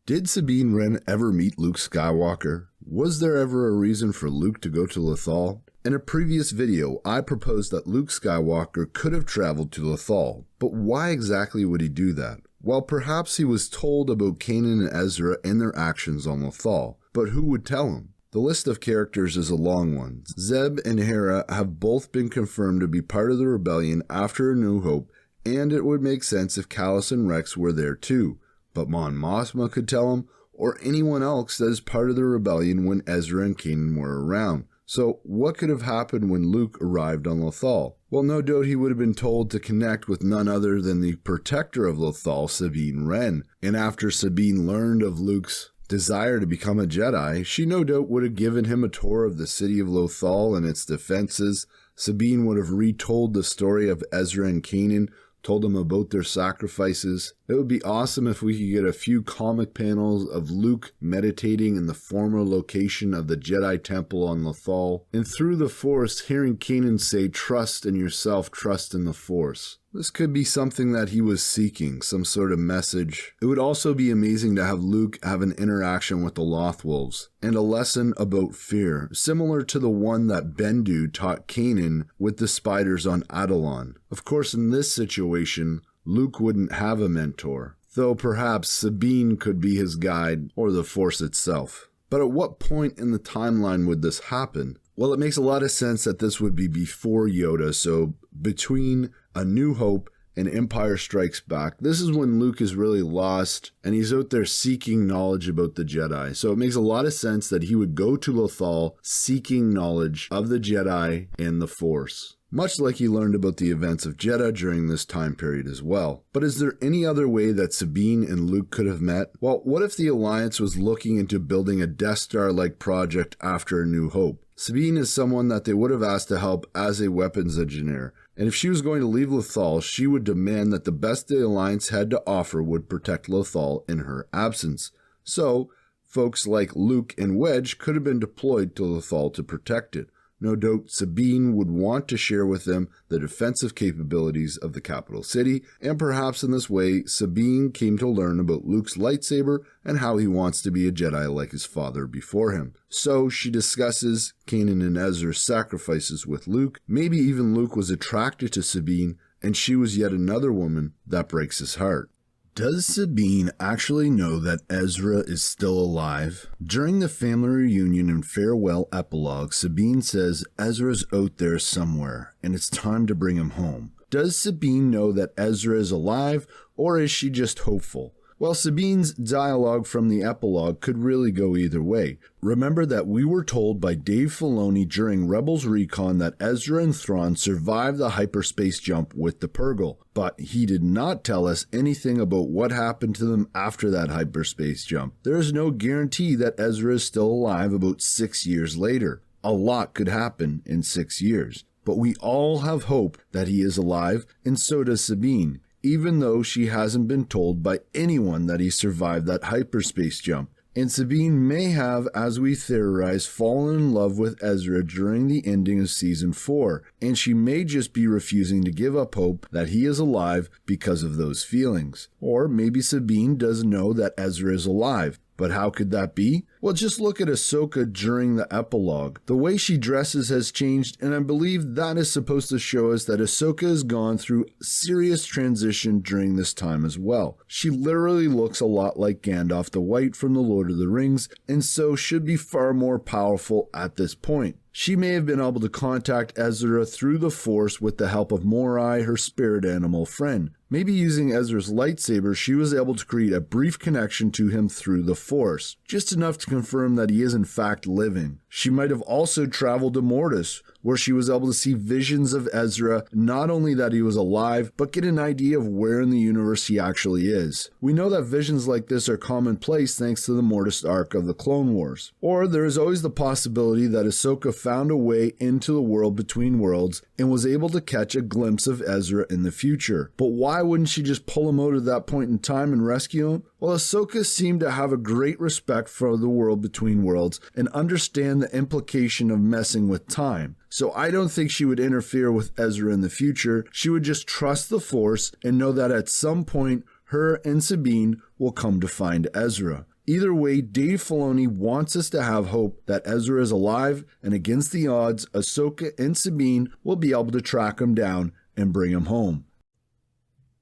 Did Sabine Wren ever meet Luke Skywalker? Was there ever a reason for Luke to go to Lothal? In a previous video, I proposed that Luke Skywalker could have traveled to Lothal, but why exactly would he do that? Well, perhaps he was told about Kanan and Ezra and their actions on Lothal, but who would tell him? The list of characters is a long one. Zeb and Hera have both been confirmed to be part of the rebellion after A New Hope, and it would make sense if Kallus and Rex were there too. But Mon Mothma could tell him, or anyone else that is part of the rebellion when Ezra and Kanan were around. So what could have happened when Luke arrived on Lothal? Well, no doubt he would have been told to connect with none other than the protector of Lothal, Sabine Wren. And after Sabine learned of Luke's desire to become a Jedi, she no doubt would have given him a tour of the city of Lothal and its defenses. Sabine would have retold the story of Ezra and Kanan, told them about their sacrifices. It would be awesome if we could get a few comic panels of Luke meditating in the former location of the Jedi Temple on Lothal, and through the Force hearing Kanan say, "Trust in yourself, trust in the Force." This could be something that he was seeking, some sort of message. It would also be amazing to have Luke have an interaction with the Lothwolves, and a lesson about fear, similar to the one that Bendu taught Kanan with the spiders on Atollon. Of course, in this situation, Luke wouldn't have a mentor, though perhaps Sabine could be his guide, or the Force itself. But at what point in the timeline would this happen? Well, it makes a lot of sense that this would be before Yoda, so between A New Hope and Empire Strikes Back, this is when Luke is really lost, and he's out there seeking knowledge about the Jedi. So it makes a lot of sense that he would go to Lothal seeking knowledge of the Jedi and the Force, much like he learned about the events of Jedha during this time period as well. But is there any other way that Sabine and Luke could have met? Well, what if the Alliance was looking into building a Death Star-like project after A New Hope? Sabine is someone that they would have asked to help as a weapons engineer, and if she was going to leave Lothal, she would demand that the best the Alliance had to offer would protect Lothal in her absence. So, folks like Luke and Wedge could have been deployed to Lothal to protect it. No doubt Sabine would want to share with them the defensive capabilities of the capital city, and perhaps in this way, Sabine came to learn about Luke's lightsaber and how he wants to be a Jedi like his father before him. So she discusses Kanan and Ezra's sacrifices with Luke. Maybe even Luke was attracted to Sabine, and she was yet another woman that breaks his heart. Does Sabine actually know that Ezra is still alive? During the family reunion and farewell epilogue, Sabine says Ezra's out there somewhere, and it's time to bring him home. Does Sabine know that Ezra is alive, or is she just hopeful? Well, Sabine's dialogue from the epilogue could really go either way. Remember that we were told by Dave Filoni during Rebels Recon that Ezra and Thrawn survived the hyperspace jump with the Purrgil, but he did not tell us anything about what happened to them after that hyperspace jump. There is no guarantee that Ezra is still alive about 6 years later. A lot could happen in 6 years, but we all have hope that he is alive, and so does Sabine, even though she hasn't been told by anyone that he survived that hyperspace jump. And Sabine may have, as we theorize, fallen in love with Ezra during the ending of Season 4, and she may just be refusing to give up hope that he is alive because of those feelings. Or maybe Sabine does know that Ezra is alive. But how could that be? Well, just look at Ahsoka during the epilogue. The way she dresses has changed, and I believe that is supposed to show us that Ahsoka has gone through serious transition during this time as well. She literally looks a lot like Gandalf the White from The Lord of the Rings, and so should be far more powerful at this point. She may have been able to contact Ezra through the Force with the help of Morai, her spirit animal friend. Maybe using Ezra's lightsaber, she was able to create a brief connection to him through the Force, just enough to confirm that he is in fact living. She might have also traveled to Mortis, where she was able to see visions of Ezra, not only that he was alive, but get an idea of where in the universe he actually is. We know that visions like this are commonplace thanks to the Mortis arc of the Clone Wars. Or there is always the possibility that Ahsoka found a way into the world between worlds and was able to catch a glimpse of Ezra in the future. But why wouldn't she just pull him out at that point in time and rescue him? Well, Ahsoka seemed to have a great respect for the world between worlds and understand the implication of messing with time. So I don't think she would interfere with Ezra in the future. She would just trust the Force and know that at some point her and Sabine will come to find Ezra. Either way, Dave Filoni wants us to have hope that Ezra is alive, and against the odds, Ahsoka and Sabine will be able to track him down and bring him home.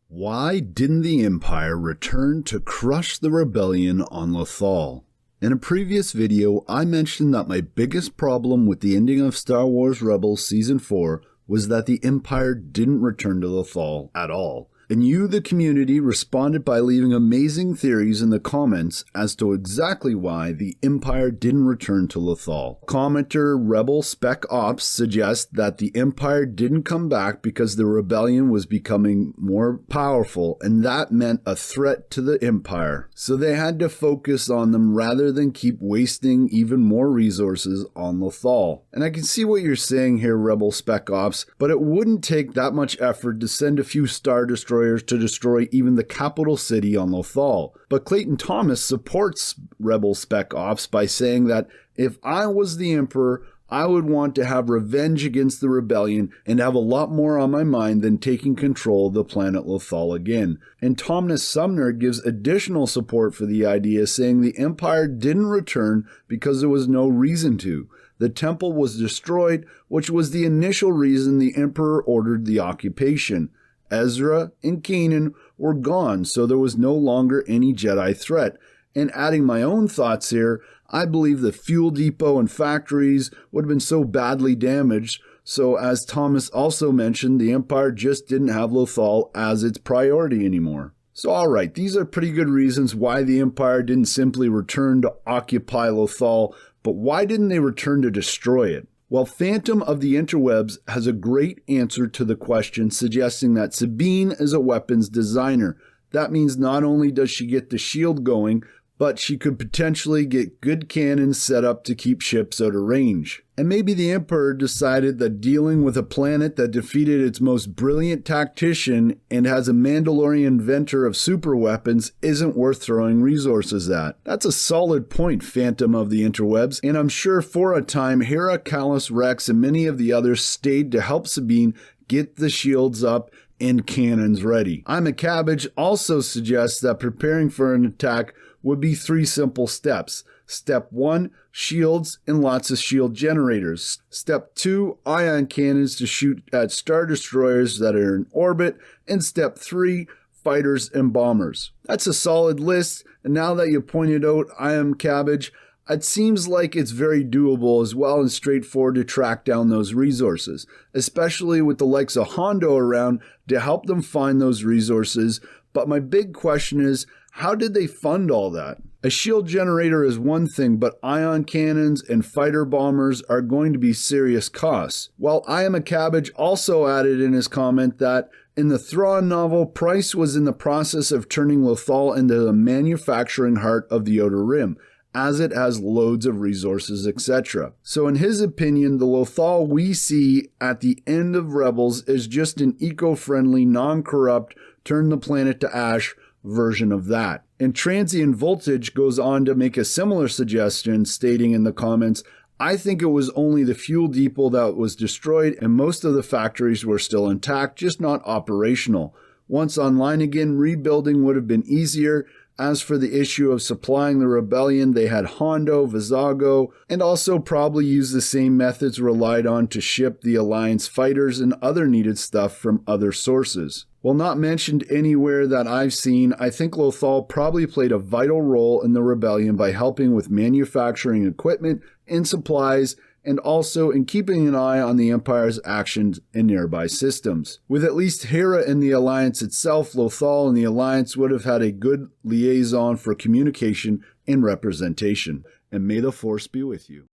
Why didn't the Empire return to crush the rebellion on Lothal? In a previous video, I mentioned that my biggest problem with the ending of Star Wars Rebels Season 4 was that the Empire didn't return to Lothal at all. And you, the community, responded by leaving amazing theories in the comments as to exactly why the Empire didn't return to Lothal. Commenter Rebel Spec Ops suggests that the Empire didn't come back because the rebellion was becoming more powerful, and that meant a threat to the Empire. So they had to focus on them rather than keep wasting even more resources on Lothal. And I can see what you're saying here, Rebel Spec Ops, but it wouldn't take that much effort to send a few Star Destroyers to destroy even the capital city on Lothal. But Clayton Thomas supports Rebel Spec Ops by saying that if I was the Emperor, I would want to have revenge against the rebellion and have a lot more on my mind than taking control of the planet Lothal again. And Thomas Sumner gives additional support for the idea, saying the Empire didn't return because there was no reason to. The temple was destroyed, which was the initial reason the Emperor ordered the occupation. Ezra and Kanan were gone, so there was no longer any Jedi threat. And adding my own thoughts here, I believe the fuel depot and factories would have been so badly damaged, so as Thomas also mentioned, the Empire just didn't have Lothal as its priority anymore. So alright, these are pretty good reasons why the Empire didn't simply return to occupy Lothal, but why didn't they return to destroy it? Well, Phantom of the Interwebs has a great answer to the question, suggesting that Sabine is a weapons designer. That means not only does she get the shield going, but she could potentially get good cannons set up to keep ships out of range. And maybe the Emperor decided that dealing with a planet that defeated its most brilliant tactician and has a Mandalorian inventor of super weapons isn't worth throwing resources at. That's a solid point, Phantom of the Interwebs, and I'm sure for a time Hera, Callus, Rex, and many of the others stayed to help Sabine get the shields up and cannons ready. I'm a Cabbage also suggests that preparing for an attack would be 3 simple steps. Step 1, shields and lots of shield generators. Step 2, ion cannons to shoot at Star Destroyers that are in orbit. And Step 3, fighters and bombers. That's a solid list, and now that you pointed out I am Cabbage, it seems like it's very doable as well and straightforward to track down those resources, especially with the likes of Hondo around to help them find those resources. But my big question is, how did they fund all that? A shield generator is one thing, but ion cannons and fighter bombers are going to be serious costs. While I Am a Cabbage also added in his comment that in the Thrawn novel, Price was in the process of turning Lothal into the manufacturing heart of the Outer Rim, as it has loads of resources, etc. So in his opinion, the Lothal we see at the end of Rebels is just an eco-friendly, non-corrupt, turn the planet to ash version of that. And Transient Voltage goes on to make a similar suggestion, stating in the comments, I think it was only the fuel depot that was destroyed and most of the factories were still intact, just not operational. Once online again, rebuilding would have been easier. As for the issue of supplying the rebellion, they had Hondo, Vizago, and also probably used the same methods relied on to ship the Alliance fighters and other needed stuff from other sources. While not mentioned anywhere that I've seen, I think Lothal probably played a vital role in the rebellion by helping with manufacturing equipment and supplies, and also in keeping an eye on the Empire's actions in nearby systems. With at least Hera in the Alliance itself, Lothal and the Alliance would have had a good liaison for communication and representation. And may the Force be with you.